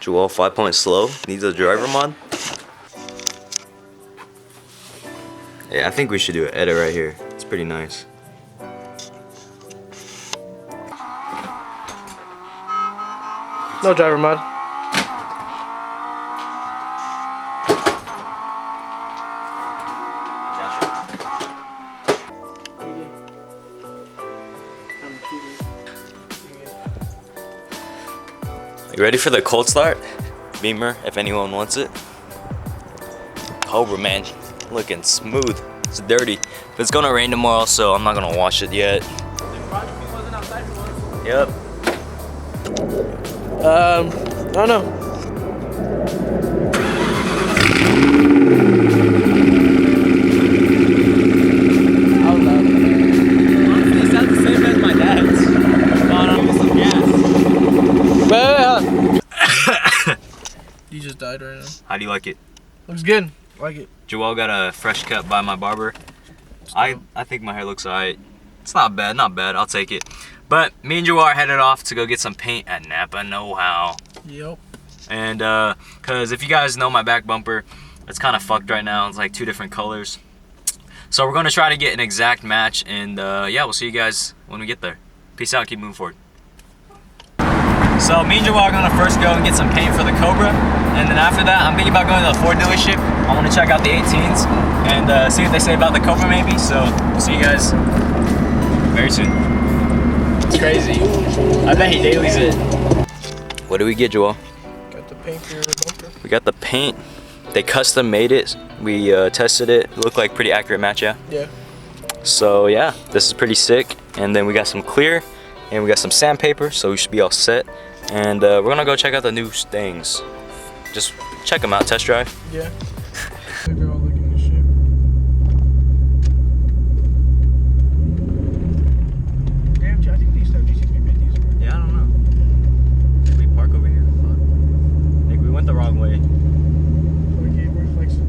Joel 5-point slow needs a driver mod. Yeah, I think we should do an edit right here. It's pretty nice. No driver mod. You ready for the cold start? Beamer, if anyone wants it. Cobra, man, looking smooth. It's dirty. But it's gonna rain tomorrow, so I'm not gonna wash it yet. Yep. I don't know. Honestly, it sounds the same as my dad's. But I'm with some gas. You just died right now. How do you like it? Looks good. Like it. Joel got a fresh cut by my barber. I think my hair looks alright. It's not bad, not bad. I'll take it. But me and Joel are headed off to go get some paint at Napa Know-How. Yep. And cause if you guys know my back bumper, it's kind of fucked right now. It's like 2 different colors. So we're gonna try to get an exact match, and yeah, we'll see you guys when we get there. Peace out. Keep moving forward. So me and Joel are gonna first go and get some paint for the Cobra, and then after that, I'm thinking about going to the Ford dealership. I want to check out the 18s and see what they say about the Cobra, maybe. So we'll see you guys very soon. It's crazy. I bet he dailies it. What do we get, Joel? Got the paint for the bumper. We got the paint. They custom made it. We tested it. It looked like pretty accurate match, yeah? Yeah. So yeah, this is pretty sick. And then we got some clear, and we got some sandpaper, so we should be all set. And we're gonna go check out the new mustangs. Just check them out, test drive. Yeah. They're all looking at shit. Damn, I think these have GT350s. Yeah, I don't know. Did we park over here? Fuck. I think we went the wrong way. Okay, we're flexing.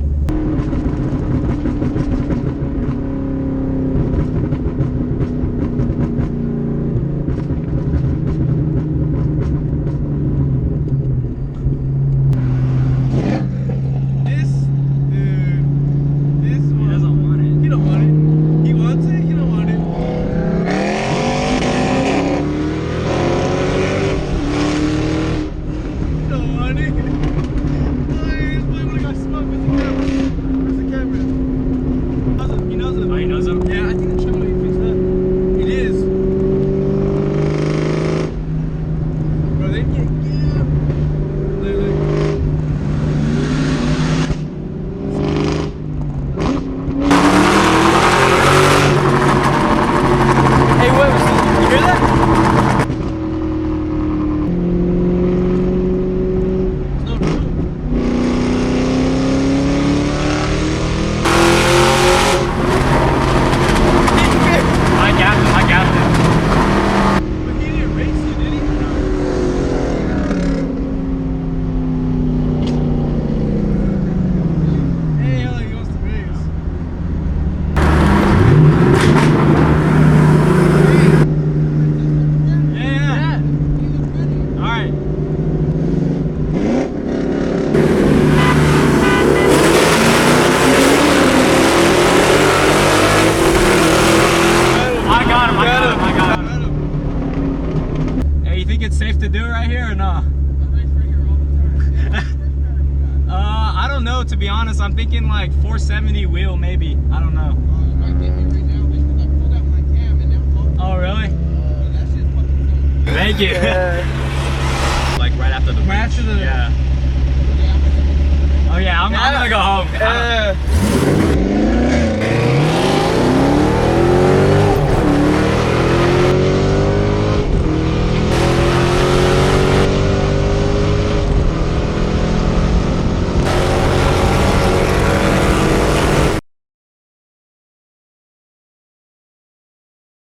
Safe to do it right here or not? I don't know, to be honest. I'm thinking like 470 wheel maybe. I don't know. Oh really? Thank you. Like right after the Right after the yeah. Oh yeah, I'm gonna go home.